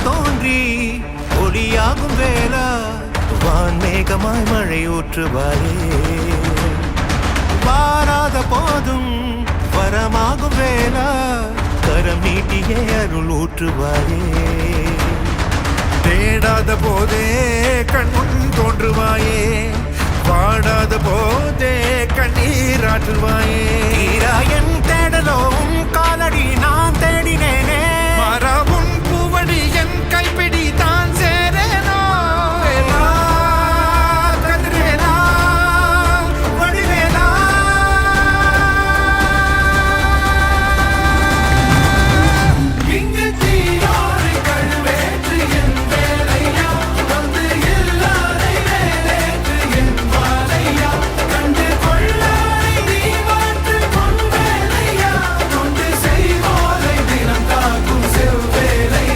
தோன்றி ஒளியாகும் வேளா வான்மேகமாய் மழை ஊற்றுவாயே வாராத போதும் வரமாகும் வேளா கரம் நீட்டியே அருள் ஊற்றுவாயே தேடாத போதே கண்முன் தோன்றுவாயே பாடாத போதே கண்ணீராற்றுவாயே என் தேடலும் காலடி நான் தேடினேனே மாறா